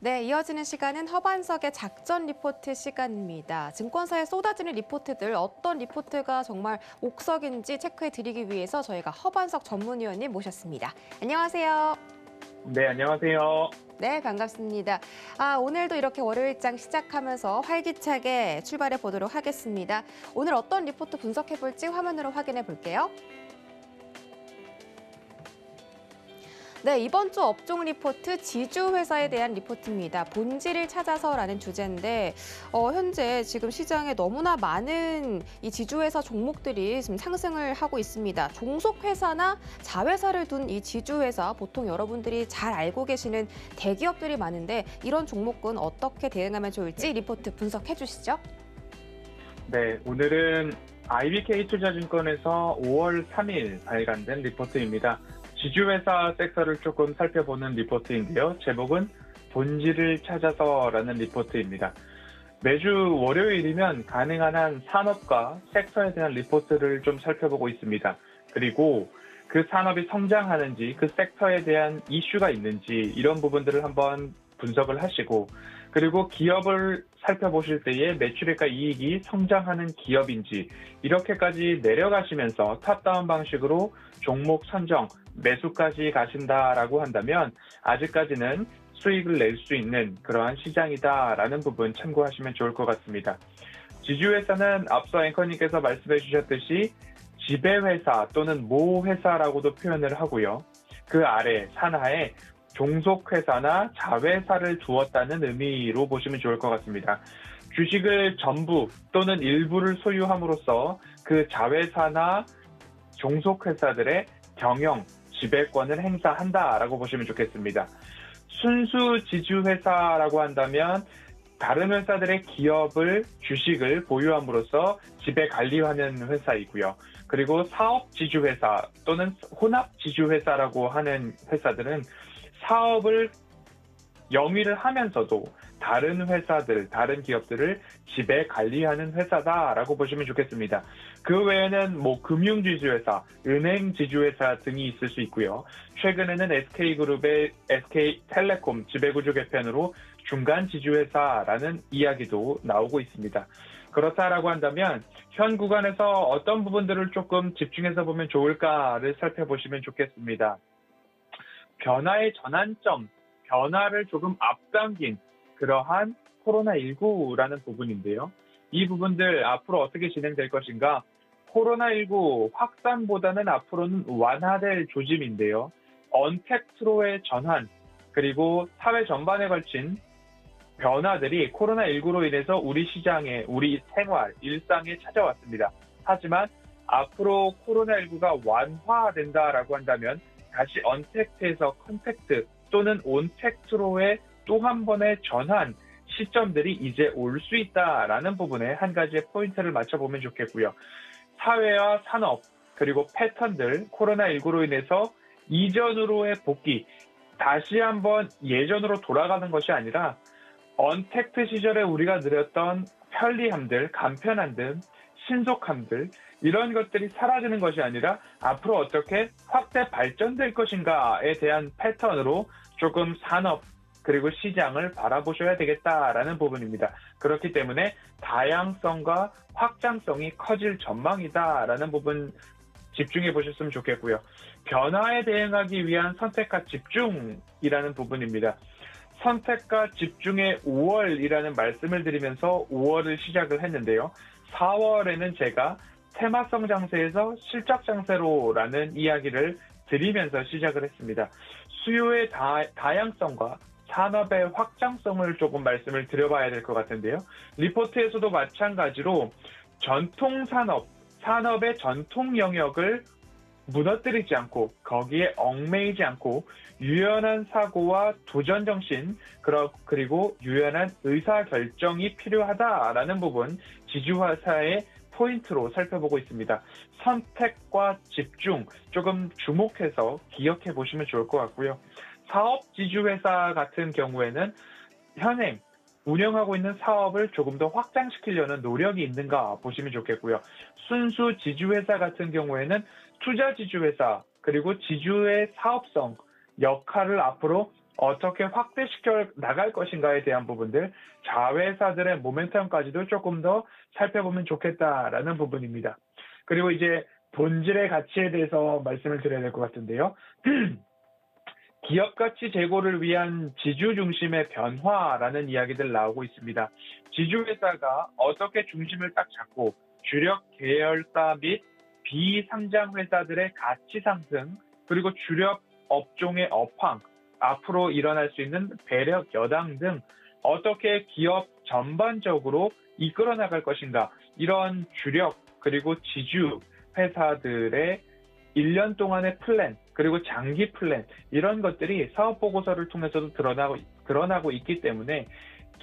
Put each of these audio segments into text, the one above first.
네, 이어지는 시간은 허반석의 작전 리포트 시간입니다. 증권사에 쏟아지는 리포트들 어떤 리포트가 정말 옥석인지 체크해 드리기 위해서 저희가 허반석 전문위원님 모셨습니다. 안녕하세요. 네, 안녕하세요. 네, 반갑습니다. 오늘도 이렇게 월요일장 시작하면서 활기차게 출발해 보도록 하겠습니다. 오늘 어떤 리포트 분석해 볼지 화면으로 확인해 볼게요. 네, 이번 주 업종 리포트 지주회사에 대한 리포트입니다. 본질을 찾아서라는 주제인데 현재 지금 시장에 너무나 많은 이 지주회사 종목들이 지금 상승을 하고 있습니다. 종속회사나 자회사를 둔 이 지주회사 보통 여러분들이 잘 알고 계시는 대기업들이 많은데 이런 종목군 어떻게 대응하면 좋을지 리포트 분석해 주시죠. 네, 오늘은 IBK투자증권에서 5월 3일 발간된 리포트입니다. 지주회사 섹터를 조금 살펴보는 리포트인데요. 제목은 본질을 찾아서라는 리포트입니다. 매주 월요일이면 가능한 한 산업과 섹터에 대한 리포트를 좀 살펴보고 있습니다. 그리고 그 산업이 성장하는지, 그 섹터에 대한 이슈가 있는지 이런 부분들을 한번 분석을 하시고 그리고 기업을 살펴보실 때에 매출액과 이익이 성장하는 기업인지 이렇게까지 내려가시면서 탑다운 방식으로 종목 선정, 매수까지 가신다라고 한다면 아직까지는 수익을 낼 수 있는 그러한 시장이다라는 부분 참고하시면 좋을 것 같습니다. 지주회사는 앞서 앵커님께서 말씀해 주셨듯이 지배회사 또는 모회사라고도 표현을 하고요. 그 아래 산하에 종속회사나 자회사를 두었다는 의미로 보시면 좋을 것 같습니다. 주식을 전부 또는 일부를 소유함으로써 그 자회사나 종속회사들의 경영, 지배권을 행사한다라고 보시면 좋겠습니다. 순수 지주회사라고 한다면 다른 회사들의 기업을, 주식을 보유함으로써 지배 관리하는 회사이고요. 그리고 사업 지주회사 또는 혼합 지주회사라고 하는 회사들은 사업을 영위를 하면서도 다른 회사들, 다른 기업들을 지배 관리하는 회사다라고 보시면 좋겠습니다. 그 외에는 금융지주회사, 은행지주회사 등이 있을 수 있고요. 최근에는 SK그룹의 SK텔레콤 지배구조 개편으로 중간지주회사라는 이야기도 나오고 있습니다. 그렇다라고 한다면 현 구간에서 어떤 부분들을 조금 집중해서 보면 좋을까를 살펴보시면 좋겠습니다. 변화의 전환점, 변화를 조금 앞당긴 그러한 코로나19라는 부분인데요. 이 부분들 앞으로 어떻게 진행될 것인가? 코로나19 확산보다는 앞으로는 완화될 조짐인데요. 언택트로의 전환, 그리고 사회 전반에 걸친 변화들이 코로나19로 인해서 우리 시장에, 우리 생활, 일상에 찾아왔습니다. 하지만 앞으로 코로나19가 완화된다라고 한다면 다시 언택트에서 컨택트 또는 온택트로의 또 한 번의 전환 시점들이 이제 올 수 있다라는 부분에 한 가지의 포인트를 맞춰보면 좋겠고요. 사회와 산업 그리고 패턴들 코로나19로 인해서 이전으로의 복귀 다시 한번 예전으로 돌아가는 것이 아니라 언택트 시절에 우리가 누렸던 편리함들, 간편함들, 신속함들 이런 것들이 사라지는 것이 아니라 앞으로 어떻게 확대 발전될 것인가에 대한 패턴으로 조금 산업 그리고 시장을 바라보셔야 되겠다라는 부분입니다. 그렇기 때문에 다양성과 확장성이 커질 전망이다라는 부분 집중해 보셨으면 좋겠고요. 변화에 대응하기 위한 선택과 집중이라는 부분입니다. 선택과 집중의 5월이라는 말씀을 드리면서 5월을 시작을 했는데요. 4월에는 제가 테마성 장세에서 실적 장세로라는 이야기를 드리면서 시작을 했습니다. 수요의 다양성과 산업의 확장성을 조금 말씀을 드려봐야 될 것 같은데요. 리포트에서도 마찬가지로 전통 산업의 전통 영역을 무너뜨리지 않고 거기에 얽매이지 않고 유연한 사고와 도전 정신 그리고 유연한 의사결정이 필요하다라는 부분 지주회사의 포인트로 살펴보고 있습니다. 선택과 집중 조금 주목해서 기억해 보시면 좋을 것 같고요. 사업 지주회사 같은 경우에는 현행 운영하고 있는 사업을 조금 더 확장시키려는 노력이 있는가 보시면 좋겠고요. 순수 지주회사 같은 경우에는 투자 지주회사 그리고 지주의 사업성 역할을 앞으로 어떻게 확대시켜 나갈 것인가에 대한 부분들, 자회사들의 모멘텀까지도 조금 더 살펴보면 좋겠다라는 부분입니다. 그리고 이제 본질의 가치에 대해서 말씀을 드려야 될 것 같은데요. 기업 가치 제고를 위한 지주 중심의 변화라는 이야기들 나오고 있습니다. 지주회사가 어떻게 중심을 딱 잡고 주력 계열사 및 비상장 회사들의 가치 상승, 그리고 주력 업종의 업황, 앞으로 일어날 수 있는 배력 여당 등 어떻게 기업 전반적으로 이끌어 나갈 것인가, 이런 주력 그리고 지주 회사들의 1년 동안의 플랜, 그리고 장기 플랜, 이런 것들이 사업 보고서를 통해서도 드러나고 있기 때문에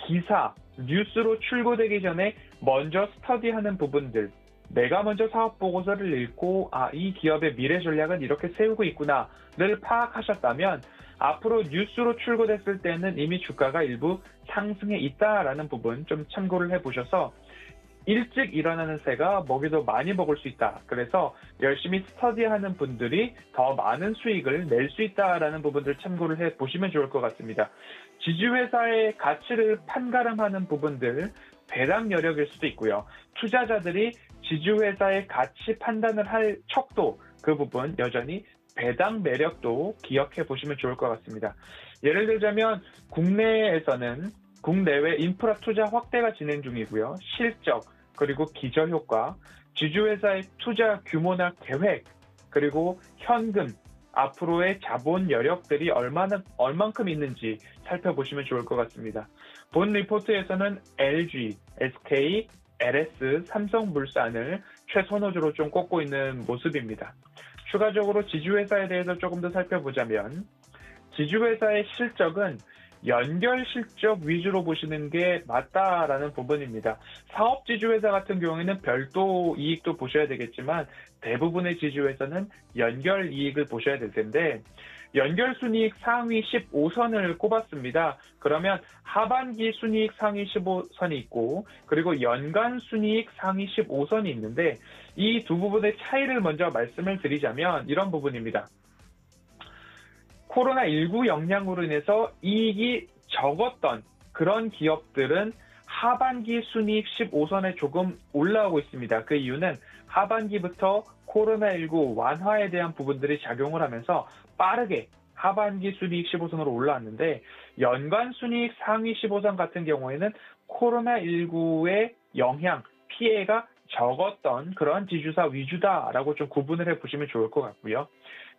기사, 뉴스로 출고되기 전에 먼저 스터디하는 부분들, 내가 먼저 사업 보고서를 읽고 이 기업의 미래 전략은 이렇게 세우고 있구나를 파악하셨다면 앞으로 뉴스로 출고됐을 때는 이미 주가가 일부 상승해 있다라는 부분 좀 참고를 해보셔서 일찍 일어나는 새가 먹이도 많이 먹을 수 있다. 그래서 열심히 스터디하는 분들이 더 많은 수익을 낼 수 있다라는 부분들 참고를 해보시면 좋을 것 같습니다. 지주회사의 가치를 판가름하는 부분들, 배당 여력일 수도 있고요. 투자자들이 지주회사의 가치 판단을 할 척도, 그 부분 여전히 배당 매력도 기억해 보시면 좋을 것 같습니다. 예를 들자면 국내에서는 국내외 인프라 투자 확대가 진행 중이고요. 실적, 그리고 기저효과, 지주회사의 투자 규모나 계획, 그리고 현금, 앞으로의 자본 여력들이 얼만큼 있는지 살펴보시면 좋을 것 같습니다. 본 리포트에서는 LG, SK, LS, 삼성물산을 최선호주로 좀 꼽고 있는 모습입니다. 추가적으로 지주회사에 대해서 조금 더 살펴보자면 지주회사의 실적은 연결 실적 위주로 보시는 게 맞다라는 부분입니다. 사업 지주회사 같은 경우에는 별도 이익도 보셔야 되겠지만 대부분의 지주회사는 연결 이익을 보셔야 될 텐데 연결 순이익 상위 15선을 꼽았습니다. 그러면 하반기 순이익 상위 15선이 있고 그리고 연간 순이익 상위 15선이 있는데 이 두 부분의 차이를 먼저 말씀을 드리자면 이런 부분입니다. 코로나19 영향으로 인해서 이익이 적었던 그런 기업들은 하반기 순이익 15선에 조금 올라오고 있습니다. 그 이유는 하반기부터 코로나19 완화에 대한 부분들이 작용을 하면서 빠르게 하반기 순이익 15선으로 올라왔는데 연간 순이익 상위 15선 같은 경우에는 코로나19의 영향, 피해가 적었던 그런 지주사 위주다라고 좀 구분을 해보시면 좋을 것 같고요.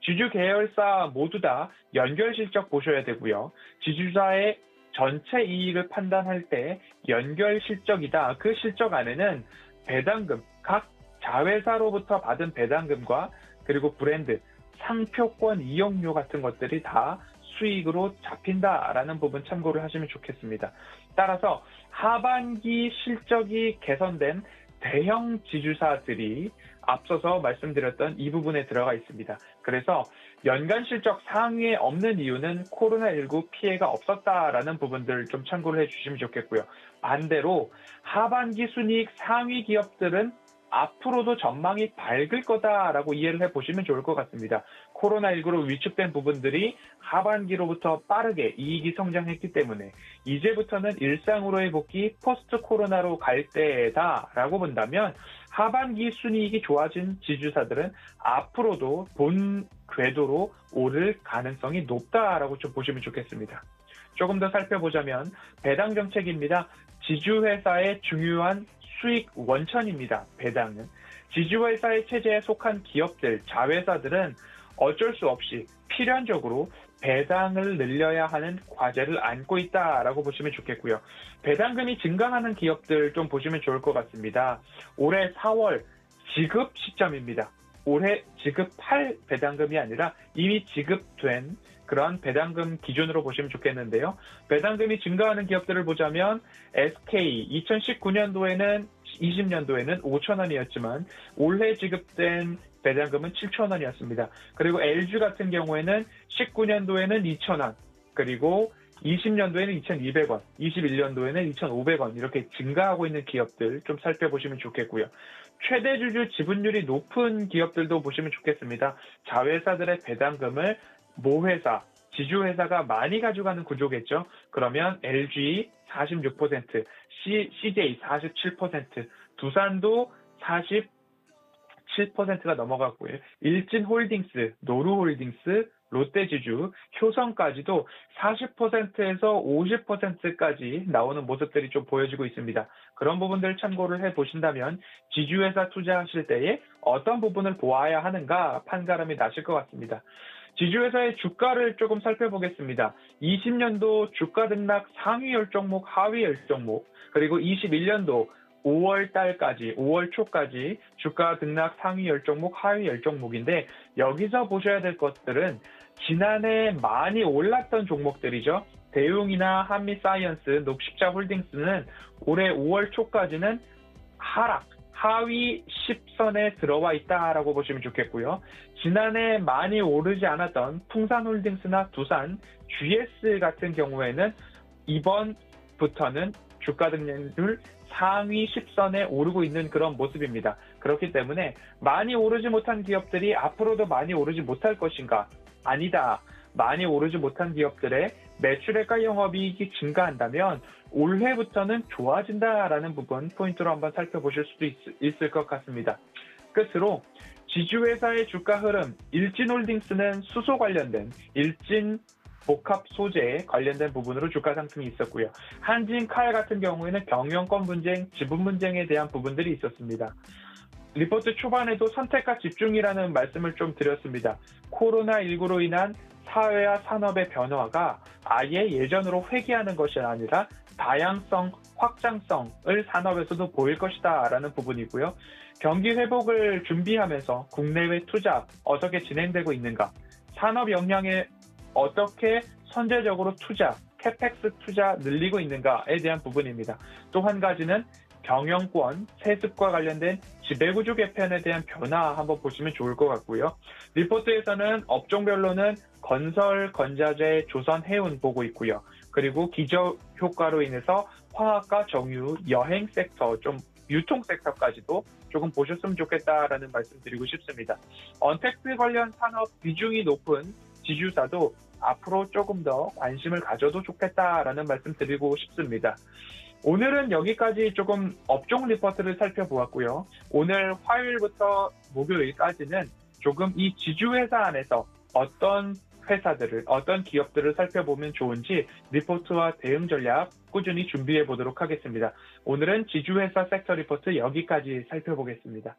지주 계열사 모두 다 연결 실적 보셔야 되고요. 지주사의 전체 이익을 판단할 때 연결 실적이다. 그 실적 안에는 배당금, 각 자회사로부터 받은 배당금과 그리고 브랜드, 상표권 이용료 같은 것들이 다 수익으로 잡힌다라는 부분 참고를 하시면 좋겠습니다. 따라서 하반기 실적이 개선된 대형 지주사들이 앞서서 말씀드렸던 이 부분에 들어가 있습니다. 그래서 연간 실적 상위에 없는 이유는 코로나19 피해가 없었다라는 부분들 좀 참고를 해주시면 좋겠고요. 반대로 하반기 순이익 상위 기업들은 앞으로도 전망이 밝을 거다라고 이해를 해보시면 좋을 것 같습니다. 코로나19로 위축된 부분들이 하반기로부터 빠르게 이익이 성장했기 때문에 이제부터는 일상으로의 복귀 포스트 코로나로 갈 때다라고 본다면 하반기 순이익이 좋아진 지주사들은 앞으로도 본 궤도로 오를 가능성이 높다라고 좀 보시면 좋겠습니다. 조금 더 살펴보자면 배당 정책입니다. 지주회사의 중요한 수익 원천입니다. 배당은. 지주회사의 체제에 속한 기업들, 자회사들은 어쩔 수 없이 필연적으로 배당을 늘려야 하는 과제를 안고 있다라고 보시면 좋겠고요. 배당금이 증가하는 기업들 좀 보시면 좋을 것 같습니다. 올해 4월 지급 시점입니다. 올해 지급할 배당금이 아니라 이미 지급된 그런 배당금 기준으로 보시면 좋겠는데요. 배당금이 증가하는 기업들을 보자면 SK 2019년도에는 20년도에는 5,000원이었지만 올해 지급된 배당금은 7,000원이었습니다. 그리고 LG 같은 경우에는 19년도에는 2,000원, 그리고 20년도에는 2,200원, 21년도에는 2,500원 이렇게 증가하고 있는 기업들 좀 살펴보시면 좋겠고요. 최대 주주 지분율이 높은 기업들도 보시면 좋겠습니다. 자회사들의 배당금을 모회사, 지주회사가 많이 가져가는 구조겠죠. 그러면 LG 46%, CJ 47%, 두산도 47%가 넘어갔고요. 일진홀딩스, 노루홀딩스, 롯데지주, 효성까지도 40%에서 50%까지 나오는 모습들이 좀 보여지고 있습니다. 그런 부분들 참고를 해보신다면 지주회사 투자하실 때에 어떤 부분을 보아야 하는가 판가름이 나실 것 같습니다. 지주회사의 주가를 조금 살펴보겠습니다. 20년도 주가 등락 상위 10종목, 하위 10종목, 그리고 21년도 5월 달까지, 5월 초까지 주가 등락 상위 10종목, 하위 10종목인데 여기서 보셔야 될 것들은 지난해 많이 올랐던 종목들이죠. 대웅이나 한미사이언스, 녹십자홀딩스는 올해 5월 초까지는 하락, 하위 10선에 들어와 있다라고 보시면 좋겠고요. 지난해 많이 오르지 않았던 풍산홀딩스나 두산, GS 같은 경우에는 이번부터는 주가 등락률 상위 10선에 오르고 있는 그런 모습입니다. 그렇기 때문에 많이 오르지 못한 기업들이 앞으로도 많이 오르지 못할 것인가? 아니다. 많이 오르지 못한 기업들의 매출액과 영업이익이 증가한다면 올해부터는 좋아진다라는 부분 포인트로 한번 살펴보실 수도 있을 것 같습니다. 끝으로 지주회사의 주가 흐름, 일진홀딩스는 수소 관련된 일진 복합 소재에 관련된 부분으로 주가 상승이 있었고요. 한진칼 같은 경우에는 경영권 분쟁, 지분 분쟁에 대한 부분들이 있었습니다. 리포트 초반에도 선택과 집중이라는 말씀을 좀 드렸습니다. 코로나19로 인한 사회와 산업의 변화가 아예 예전으로 회귀하는 것이 아니라 다양성, 확장성을 산업에서도 보일 것이다 라는 부분이고요. 경기 회복을 준비하면서 국내외 투자 어떻게 진행되고 있는가, 산업 역량에 어떻게 선제적으로 투자, 캐펙스 투자 늘리고 있는가에 대한 부분입니다. 또 한 가지는 경영권, 세습과 관련된 지배구조 개편에 대한 변화 한번 보시면 좋을 것 같고요. 리포트에서는 업종별로는 건설, 건자재, 조선, 해운 보고 있고요. 그리고 기저효과로 인해서 화학과 정유, 여행 섹터, 좀 유통 섹터까지도 조금 보셨으면 좋겠다라는 말씀 드리고 싶습니다. 언택트 관련 산업 비중이 높은 지주사도 앞으로 조금 더 관심을 가져도 좋겠다라는 말씀 드리고 싶습니다. 오늘은 여기까지 조금 업종 리포트를 살펴보았고요. 오늘 화요일부터 목요일까지는 조금 이 지주회사 안에서 어떤 회사들을, 어떤 기업들을 살펴보면 좋은지 리포트와 대응 전략 꾸준히 준비해 보도록 하겠습니다. 오늘은 지주회사 섹터 리포트 여기까지 살펴보겠습니다.